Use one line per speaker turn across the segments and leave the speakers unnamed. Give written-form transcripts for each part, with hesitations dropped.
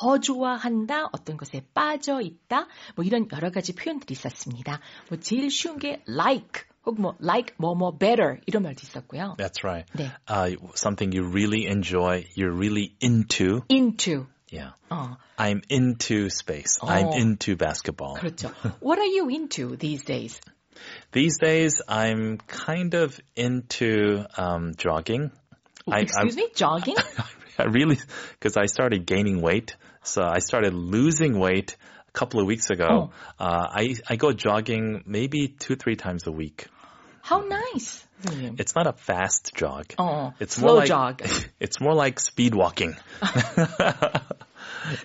더 좋아한다, 어떤 것에 빠져 있다, 뭐 이런 여러 가지 표현들이 있었습니다. 뭐 제일 쉬운 게 like, 혹은 뭐 like 뭐뭐 better 이런 말도 있었고요.
That's right.
네.
Something you really enjoy, you're really into.
into.
Yeah. I'm into space. I'm into basketball.
그렇죠. What are you into these days?
These days, I'm kind of into jogging.
Excuse me? Jogging?
I really, because I started gaining weight. So I started losing weight a couple of weeks ago. I go jogging maybe 2-3 times a week.
How nice.
It's not a fast jog. It's
slow
more like,
jog.
It's more like speed walking.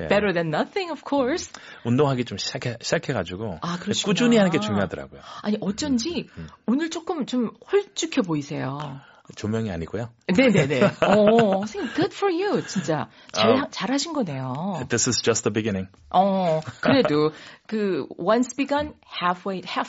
Yeah. Better than nothing, of course.
운동하기 좀 시작해가지고
그러시구나.
꾸준히 하는 게 중요하더라고요.
아니 어쩐지 오늘 조금 좀 홀쭉해 보이세요.
조명이 아니고요.
네네네. 선생님, good for you. 진짜 잘하신 거네요.
This is just the beginning.
그래도 once begun, half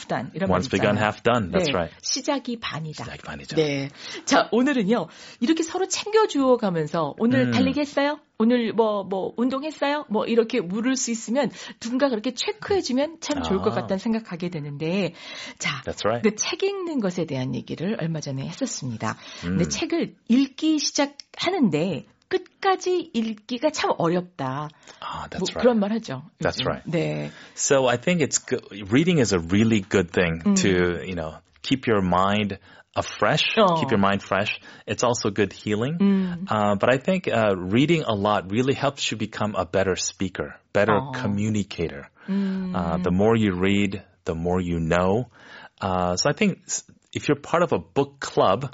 done. 이런
Once begun, half done. That's
네,
right.
시작이 반이다.
시작이 반이죠.
네. 자, 오늘은요. 이렇게 서로 챙겨주어 가면서 오늘 달리기 했어요? 오늘 뭐 운동했어요? 뭐 이렇게 물을 수 있으면 누군가 그렇게 체크해주면 참 좋을 것 같다는 생각하게 되는데 자,
That's right.
그 책 읽는 것에 대한 얘기를 얼마 전에 했었습니다. 근데 책을 읽기 시작하는데 끝까지 읽기가 참 어렵다.
That's right.
그런 말 하죠.
That's
요즘.
right.
네.
So I think it's good. Reading is a really good thing to, keep your mind fresh, keep your mind fresh. It's also good healing. But I think reading a lot really helps you become a better speaker, better communicator. The more you read, the more you know. So I think if you're part of a book club,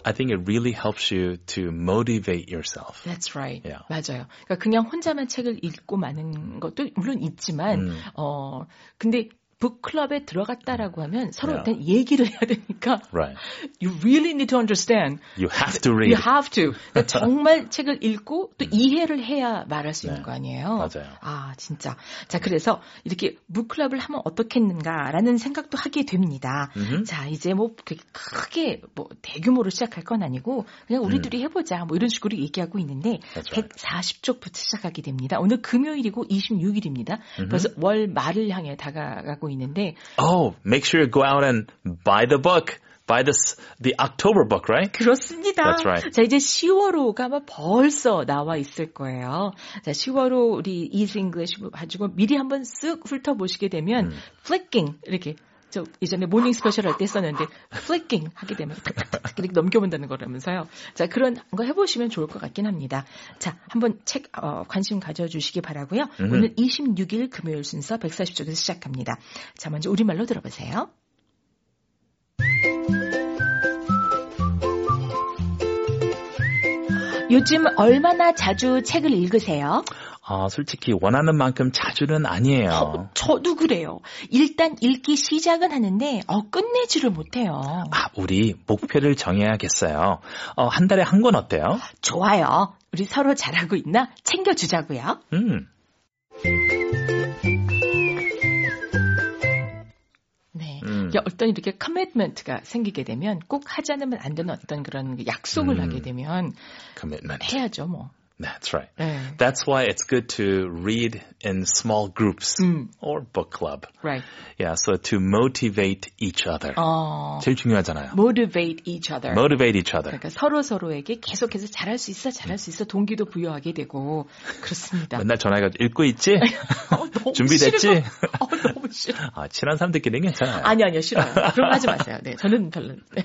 I think it really helps you to motivate yourself.
That's right.
Yeah.
맞아요. 그러니까 그냥 혼자만 책을 읽고 마는 것도 물론 있지만, 근데 북클럽에 들어갔다라고 하면 서로 일단 얘기를 해야 되니까
Right.
You really need to understand.
You have to read.
You have to. 그러니까 정말 책을 읽고 또 이해를 해야 말할 수 있는 거 아니에요?
맞아요.
진짜. 자, 그래서 이렇게 북클럽을 하면 어떻겠는가라는 생각도 하게 됩니다. 자, 이제 뭐 크게 뭐 대규모로 시작할 건 아니고 그냥 우리 둘이 해보자 뭐 이런 식으로 얘기하고 있는데
right.
140쪽부터 시작하게 됩니다. 오늘 금요일이고 26일입니다. 그래서 월 말을 향해 다가가고 있는데
make sure you go out and buy the book. Buy the October book, right?
그렇습니다.
That's right.
자, 이제 10월호가 아마 벌써 나와 있을 거예요. 자, 10월호 우리 Easy English 가지고 미리 한번 쓱 훑어보시게 되면 flicking 이렇게 저 예전에 모닝 스페셜 할 때 썼는데 flicking 하게 되면 탁탁탁 이렇게 넘겨본다는 거라면서요. 자, 그런 거 해보시면 좋을 것 같긴 합니다. 자, 한번 책 관심 가져주시기 바라고요. 오늘 26일 금요일 순서 140쪽에서 시작합니다. 자, 먼저 우리말로 들어보세요. 요즘 얼마나 자주 책을 읽으세요?
솔직히 원하는 만큼 자주는 아니에요.
저도 그래요. 일단 읽기 시작은 하는데 끝내지를 못해요.
우리 목표를 정해야겠어요. 한 달에 한 권 어때요?
좋아요. 우리 서로 잘하고 있나 챙겨주자고요. 네, 어떤 이렇게 커미트먼트가 생기게 되면 꼭 하지 않으면 안 되는 어떤 그런 약속을 하게 되면
commitment.
해야죠, 뭐.
That's right. That's why it's good to read in small groups or book club.
Right.
Yeah, so to motivate each other. 제일 중요하잖아요.
Motivate each other.
Motivate each other.
그러니까 서로에게 계속해서 잘할 수 있어 동기도 부여하게 되고 그렇습니다.
맨날 전화해가지고 읽고 있지? 준비됐지?
너무 싫어.
친한 사람들끼리는 괜찮아요.
아니요, 싫어요. 그런 거 하지 마세요. 네, 저는 별로. 네.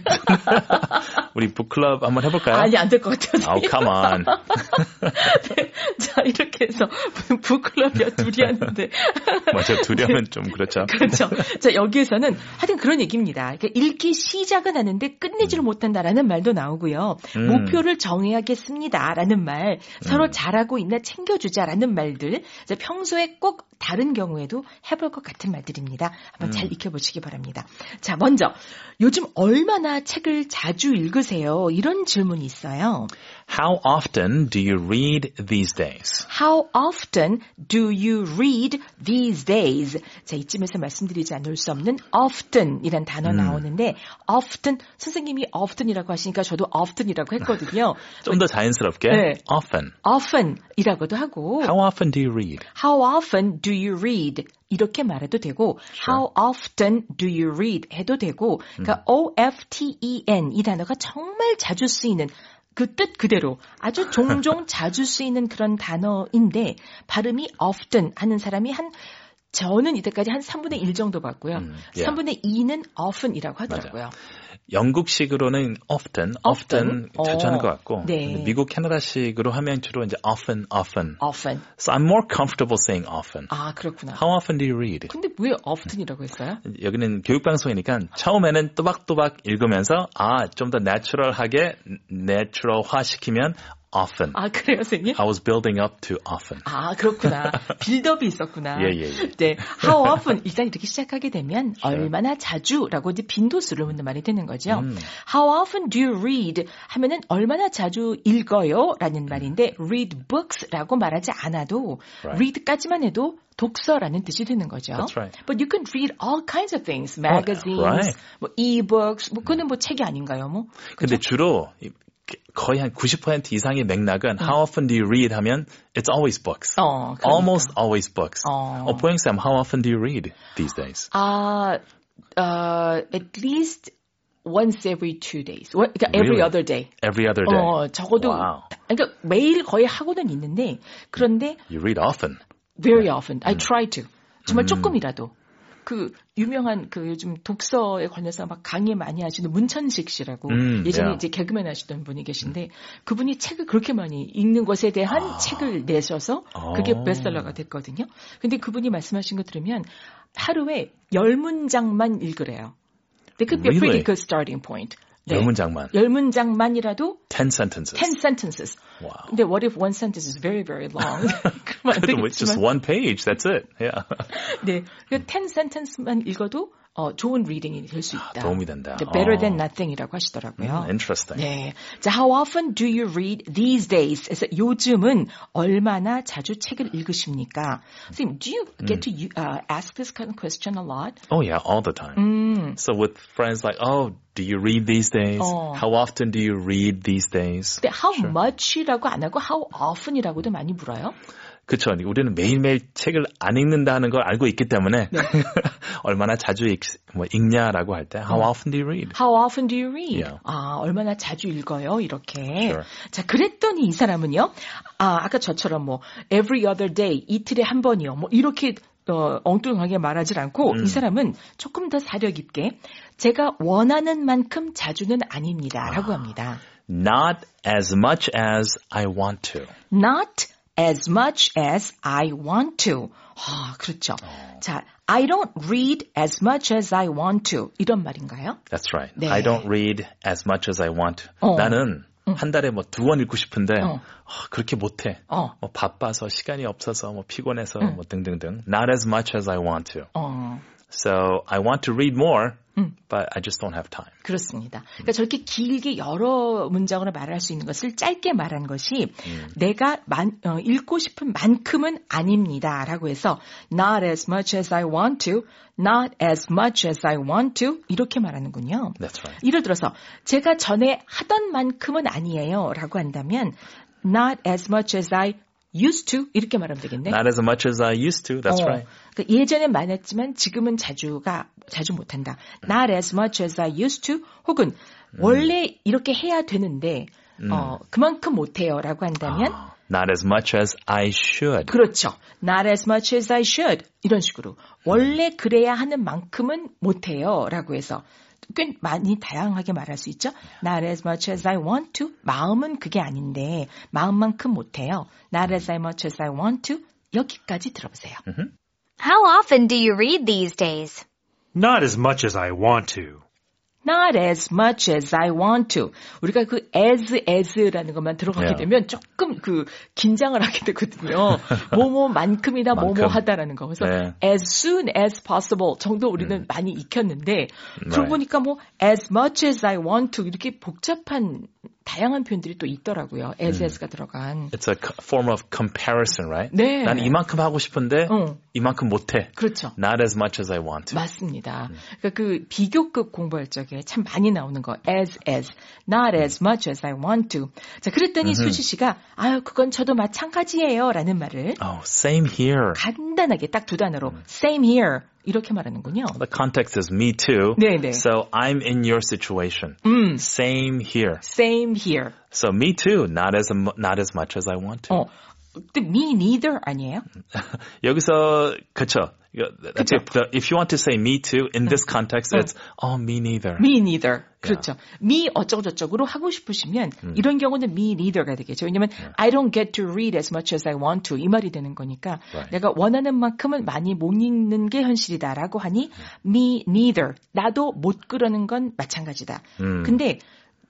우리 북클럽 한번 해볼까요?
아니, 안 될 것 같아요.
come on.
네, 자, 이렇게 해서 무슨 북클럽이야 둘이 하는데.
맞아요. 둘이 하면 좀 그렇죠.
그렇죠. 자, 여기에서는 하여튼 그런 얘기입니다. 그러니까 읽기 시작은 하는데 끝내지를 못한다라는 말도 나오고요. 목표를 정해야겠습니다라는 말, 서로 잘하고 있나 챙겨주자라는 말들, 자, 평소에 꼭 다른 경우에도 해볼 것 같은 말들입니다. 한번 잘 익혀보시기 바랍니다. 자, 먼저 요즘 얼마나 책을 자주 읽으세요? 이런 질문이 있어요.
How often do you read these days?
How often do you read these these days. 자, 이쯤에서 말씀드리지 않을 수 없는 often이란 단어 나오는데 often 선생님이 often이라고 하시니까 저도 often이라고 했거든요.
좀 더 자연스럽게
네. often이라고도 하고
How often do you read?
How often do you read? 이렇게 말해도 되고
Sure.
How often do you read? 해도 되고 그러니까 often 이 단어가 정말 자주 쓰이는 그 뜻 그대로 아주 종종 자주 쓰이는 그런 단어인데 발음이 often 하는 사람이 저는 이때까지 한 3분의 1 정도 봤고요.
yeah.
3분의 2는 often이라고 하더라고요.
맞아. 영국식으로는 often 자주 하는 것 같고
네.
미국 캐나다식으로 하면 주로 이제 often.
often.
So I'm more comfortable saying often.
아, 그렇구나.
How often do you read?
근데 왜 often이라고 했어요?
여기는 교육방송이니까 처음에는 또박또박 읽으면서 좀 더 내추럴하게 내추럴화 시키면 often.
아, 그래요, 선생님?
I was building up to often.
아, 그렇구나. 빌드업이 있었구나.
예.
네. How often? 일단 이렇게 시작하게 되면 얼마나 자주라고 이제 빈도수를 묻는 말이 되는 거죠. How often do you read? 하면은 얼마나 자주 읽어요? 라는 말인데 read books라고 말하지 않아도 read까지만 해도 독서라는 뜻이 되는 거죠.
That's right.
But you can read all kinds of things. magazines,
right.
뭐 e-books, 뭐 그거는 뭐 책이 아닌가요, 뭐?
근데 주로 거의 한 90% 이상의 맥락은 How often do you read 하면 It's always books.
그러니까.
Almost always books. 보영쌤, How often do you read these days?
At least once every 2 days. 그러니까 every
Really?
other day.
Every other day.
적어도
Wow.
그러니까 매일 거의 하고는 있는데 그런데
You read often.
very often. I try to. 정말 조금이라도. 그 유명한 그 요즘 독서에 관해서 막 강의 많이 하시는 문천식 씨라고 예전에 이제 개그맨 하시던 분이 계신데 그분이 책을 그렇게 많이 읽는 것에 대한 책을 내셔서 그게 베스트셀러가 됐거든요. 근데 그분이 말씀하신 거 들으면 하루에 10문장만 읽으래요. That could be a pretty good starting point. 네.
10문장만.
10문장만이라도
10 sentences.
10 sentences.
Wow.
근데 what if one sentence is very, very long? 그러면 안
그래도 just
되겠지만.
one page, that's it. Yeah.
네. 10 sentence만 읽어도 좋은 리딩이 될 수 있다.
도움이 된다.
Better than nothing이라고 하시더라고요.
Interesting.
네. 자, how often do you read these days? 그래서 요즘은 얼마나 자주 책을 읽으십니까? 선생님, do you get to ask this kind of question a lot?
Oh yeah, all the time. So with friends like, do you read these days? How often do you read these days?
근데 how much라고 안 하고 how often이라고도 많이 물어요.
그렇죠. 우리는 매일매일 책을 안 읽는다는 걸 알고 있기 때문에 얼마나 자주 읽냐라고 할 때 How often do you read?
How often do you read?
Yeah.
얼마나 자주 읽어요? 이렇게.
Sure.
자, 그랬더니 이 사람은요. 아까 저처럼 every other day, 이틀에 한 번이요. 이렇게 엉뚱하게 말하지 않고 이 사람은 조금 더 사려 깊게 제가 원하는 만큼 자주는 아닙니다라고 합니다.
Not as much as I want to.
Not as much as I want to. 그렇죠. 자, I don't read as much as I want to. 이런 말인가요?
That's right.
네.
I don't read as much as I want to. 나는 한 달에 2권 읽고 싶은데 그렇게 못해. 바빠서 시간이 없어서 피곤해서 등등등. Not as much as I want to. So I want to read more, but I just don't have time.
그렇습니다. 그러니까 저렇게 길게 여러 문장으로 말할 수 있는 것을 짧게 말한 것이 내가 읽고 싶은 만큼은 아닙니다라고 해서 not as much as I want to, not as much as I want to 이렇게 말하는군요.
That's right.
예를 들어서 제가 전에 하던 만큼은 아니에요라고 한다면 not as much as I used to 이렇게 말하면 되겠네.
Not as much as I used to. That's right.
그러니까 예전엔 많았지만 지금은 자주 못한다. Not as much as I used to 혹은 원래 이렇게 해야 되는데 그만큼 못해요라고 한다면
Not as much as I should.
그렇죠. Not as much as I should 이런 식으로 원래 그래야 하는 만큼은 못해요라고 해서 꽤 많이 다양하게 말할 수 있죠. Not as much as I want to. 마음은 그게 아닌데 마음만큼 못해요. Not as much as I want to. 여기까지 들어보세요.
How often do you read these days?
Not as much as I want to.
not as much as I want to. 우리가 그 as라는 것만 들어가게 되면 조금 그 긴장을 하게 되거든요. 뭐뭐만큼이나 뭐뭐하다라는 거. 그래서 as soon as possible 정도 우리는 많이 익혔는데 그러고 보니까 뭐 as much as I want to 이렇게 복잡한 다양한 표현들이 또 있더라고요. as가 들어간.
It's a form of comparison, right?
네.
난 이만큼 하고 싶은데 이만큼 못해.
그렇죠.
Not as much as I want.
맞습니다. 그러니까 그 비교급 공부할 적에 참 많이 나오는 거. as, not as much as I want to. 자, 그랬더니 수지 씨가 아유, 그건 저도 마찬가지예요. 라는 말을
Oh, same here.
간단하게 딱 두 단어로 same here. 이렇게 말하는군요.
The context is me too.
네네.
So I'm in your situation. Same here.
Same here.
So me too. Not as much as I want to.
근데 me neither 아니에요?
여기서 그쵸. That's if you want to say me too in this context, it's me neither.
Me neither. 그렇죠. me 어쩌고저쩌고로 하고 싶으시면 이런 경우는 me neither가 되겠죠. 왜냐하면 I don't get to read as much as I want to 이 말이 되는 거니까 내가 원하는 만큼은 많이 못 읽는 게 현실이다라고 하니 me neither. 나도 못 그러는 건 마찬가지다. 근데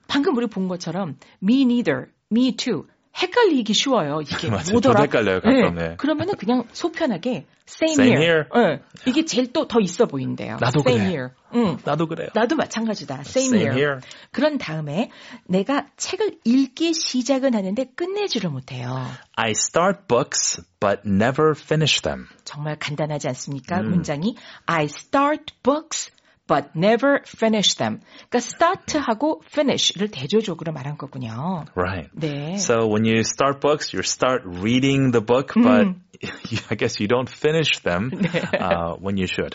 방금 우리 본 것처럼 me neither, me too. 헷갈리기 쉬워요. 이게 뭐더라?
헷갈려요. 가끔.
네. 그러면은 그냥 속편하게 same
here.
here. 네. 이게 제일 또 더 있어 보인대요.
나도
same
그래.
here.
나도 그래요.
나도 마찬가지다.
Same here.
그런 다음에 내가 책을 읽기 시작은 하는데 끝내지를 못해요.
I start books but never finish them.
정말 간단하지 않습니까? 문장이 I start books but never finish them. 그러니까 start하고 finish를 대조적으로 말한 거군요.
Right.
네.
So when you start books, you start reading the book, but I guess you don't finish them when you should.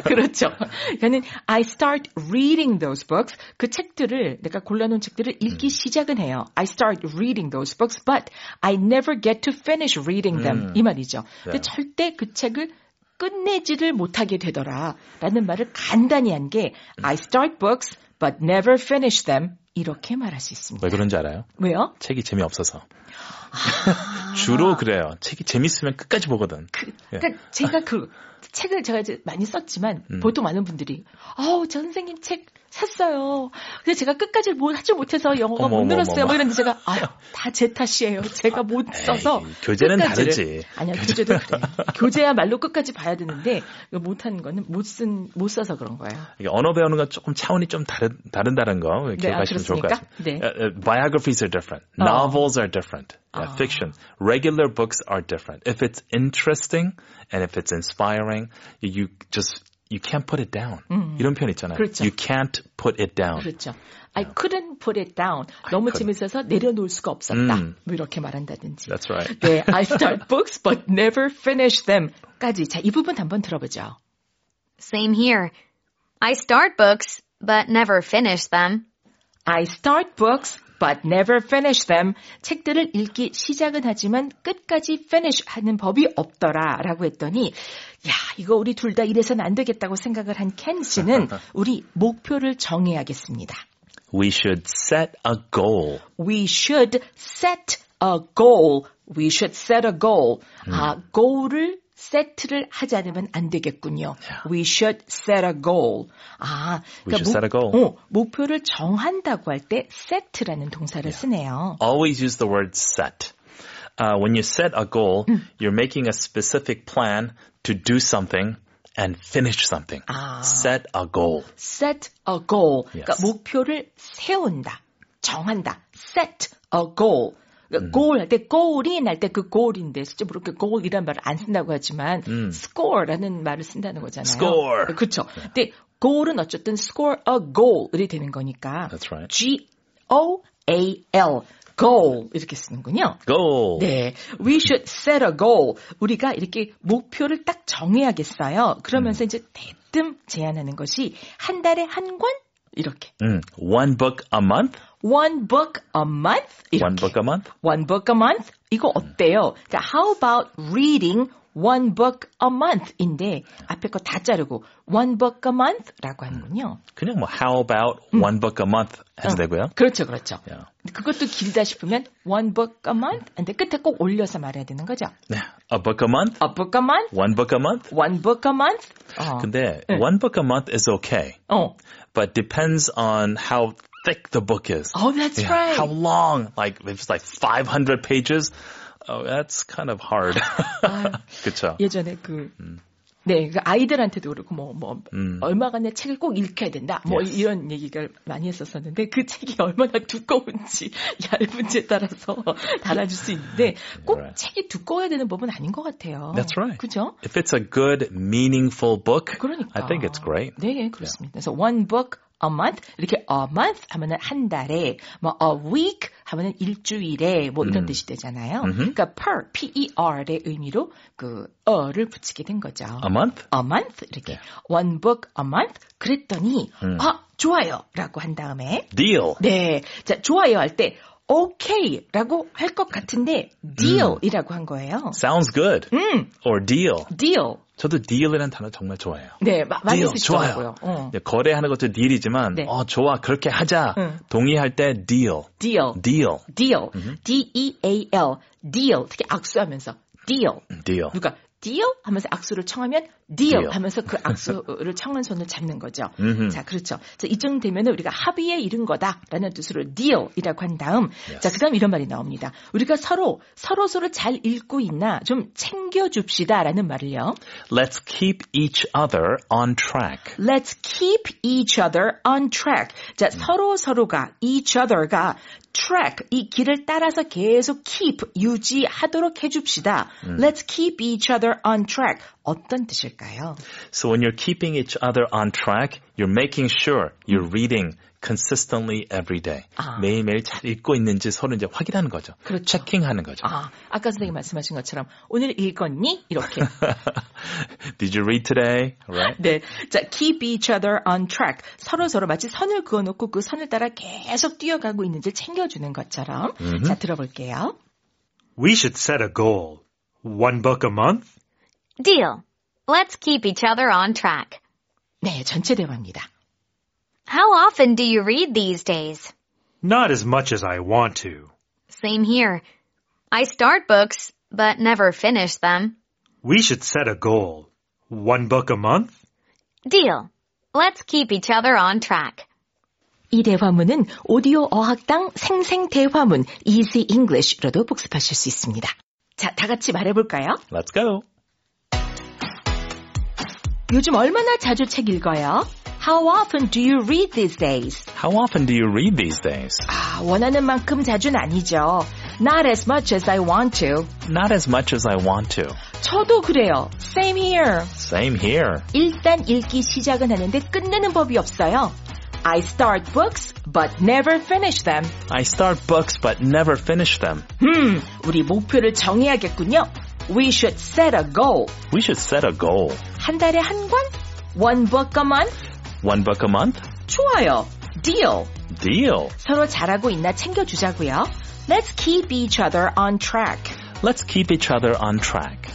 그렇죠. 그러니까는 I start reading those books. 그 책들을 내가 골라놓은 책들을 읽기 시작은 해요. I start reading those books, but I never get to finish reading them. 이 말이죠. 근데 절대 그 책을 끝내지를 못하게 되더라. 라는 말을 간단히 한 게 I start books but never finish them. 이렇게 말할 수 있습니다.
왜 그런지 알아요?
왜요?
책이 재미없어서. 주로 그래요. 책이 재밌으면 끝까지 보거든.
그러니까 제가 그 책을 제가 이제 많이 썼지만 보통 많은 분들이 저 선생님 책 샀어요. 근데 제가 끝까지 하지 못해서 영어가 못 늘었어요. 뭐 이런데 제가 다 제 탓이에요. 제가 못 써서
교재는 다르지.
아니요, 교재도 그래. 교재야말로 끝까지 봐야 되는데 못하는 거는 못 써서 그런 거예요.
언어 배우는 건 조금 차원이 좀 다른 거 기억하시면 좋을 것 같습니다.
네.
Biographies are different. Novels are different. Fiction. Regular books are different. If it's interesting and if it's inspiring, you can't put it down. 이런 표현 있잖아요.
그렇죠.
You can't put it down.
그렇죠. I couldn't put it down. 너무 재밌어서 내려놓을 수가 없었다. 뭐 이렇게 말한다든지.
That's right.
네, I start books but never finish them. 까지. 자, 이 부분 한번 들어보죠.
Same here. I start books but never finish them.
I start books but never finish them. 책들을 읽기 시작은 하지만 끝까지 finish 하는 법이 없더라 라고 했더니 이거 우리 둘 다 이래서는 안 되겠다고 생각을 한 켄 씨는 우리 목표를 정해야겠습니다.
We should set a goal.
We should set a goal. We should set a goal. goal을 세트를 하지 않으면 안 되겠군요. We should set a goal.
We should set a goal.
목표를 정한다고 할 때 set라는 동사를 쓰네요.
Always use the word set. When you set a goal, you're making a specific plan to do something and finish something. Set a goal.
Set a goal.
Yes.
그러니까 목표를 세운다, 정한다. Set a goal. goal 할 때 goal이 날 때 그 goal인데 실제로 그렇게 goal이란 말을 안 쓴다고 하지만 score라는 말을 쓴다는 거잖아요.
Score.
그렇죠. 근데 goal은 어쨌든 score a goal이 되는 거니까
That's right.
G-O-A-L goal 이렇게 쓰는군요.
Goal.
네, we should set a goal. 우리가 이렇게 목표를 딱 정해야겠어요. 그러면서 이제 대뜸 제안하는 것이 한 달에 한 권 이렇게.
One book a month?
one book a month? 이렇게.
One book a month?
One book a month? 이거 어때요? 그러니까 how about reading one book a month인데 앞에 거 다 자르고 one book a month라고 하는군요.
그냥 뭐 how about one book a month 해도 되고요.
그렇죠, 그렇죠.
Yeah.
그것도 길다 싶으면 one book a month 근데 끝에 꼭 올려서 말해야 되는 거죠.
네. A book a month?
A book a month?
One book a month?
One book a month?
근데 one book a month is okay. But depends on how thick the book is.
Oh, that's right.
How long? Like if it's like 500 pages, oh, that's kind of hard. 그렇죠.
예전에 네, 그 아이들한테도 그렇고 얼마간의 책을 꼭 읽혀야 된다.
Yes.
이런 얘기가 많이 했었었는데 그 책이 얼마나 두꺼운지 얇은지에 따라서 달라질 수 있는데 꼭
Right.
책이 두꺼워야 되는 법은 아닌 것 같아요.
That's right.
그죠?
If it's a good, meaningful book,
그러니까.
I think it's great.
네, 그렇습니다. 그래서 one book a month 이렇게 a month 하면은 한 달에 뭐 a week 하면은 일주일에 뭐 이런 뜻이 되잖아요. 그러니까 per P-E-R의 의미로 그 어를 붙이게 된 거죠.
A month?
A month 이렇게 one book a month 그랬더니 좋아요라고 한 다음에
Deal.
네, 자 좋아요 할 때 okay라고 할 것 같은데 deal이라고 한 거예요.
Sounds good. Or deal.
deal.
저도 deal이라는 단어 정말 좋아해요.
네, 많이
deal,
쓰시더라고요.
좋아요. 거래하는 것도 deal이지만
네.
좋아 그렇게 하자. 동의할 때 deal.
deal.
deal.
deal. D-E-A-L. deal. 특히 악수하면서 deal.
deal.
누가 deal 하면서 악수를 청하면 deal
deal.
하면서 그 악수를 청한 손을 잡는 거죠. 자, 그렇죠. 자, 이쯤 되면 우리가 합의에 이른 거다라는 뜻으로 deal이라고 한 다음
Yes.
자, 그다음 이런 말이 나옵니다. 우리가 서로 잘 읽고 있나 좀 챙겨줍시다라는 말을요.
Let's keep each other on track.
Let's keep each other on track. 자, 서로가 each other가 track, 이 길을 따라서 계속 keep, 유지하도록 해줍시다. Let's keep each other on track. 어떤 뜻일까요?
So when you're keeping each other on track, you're making sure you're reading consistently every day. 매일매일 잘 읽고 있는지 서로 이제 확인하는 거죠.
그렇죠.
체킹하는 거죠.
아까 선생님 말씀하신 것처럼 오늘 읽었니? 이렇게.
Did you read today? Right?
네. 자, keep each other on track. 서로 마치 선을 그어놓고 그 선을 따라 계속 뛰어가고 있는지 챙겨주는 것처럼. 자, 들어볼게요.
We should set a goal. One book a month?
Deal. Let's keep each other on track.
네, 전체 대화입니다.
How often do you read these days?
Not as much as I want to.
Same here. I start books, but never finish them.
We should set a goal. One book a month?
Deal. Let's keep each other on track.
이 대화문은 오디오 어학당 생생 대화문 Easy English로도 복습하실 수 있습니다. 자, 다 같이 말해볼까요?
Let's go.
요즘 얼마나 자주 책 읽어요? How often do you read these days?
How often do you read these days?
원하는 만큼 자주는 아니죠. Not as much as I want to.
Not as much as I want to.
저도 그래요. Same here.
Same here.
일단 읽기 시작은 하는데 끝내는 법이 없어요. I start books but never finish them.
I start books but never finish them.
우리 목표를 정해야겠군요. We should set a goal.
We should set a goal.
한 달에 한 권? One book a month?
One book a month?
좋아요. Deal.
Deal.
서로 잘하고 있나 챙겨주자고요. Let's keep each other on track.
Let's keep each other on track.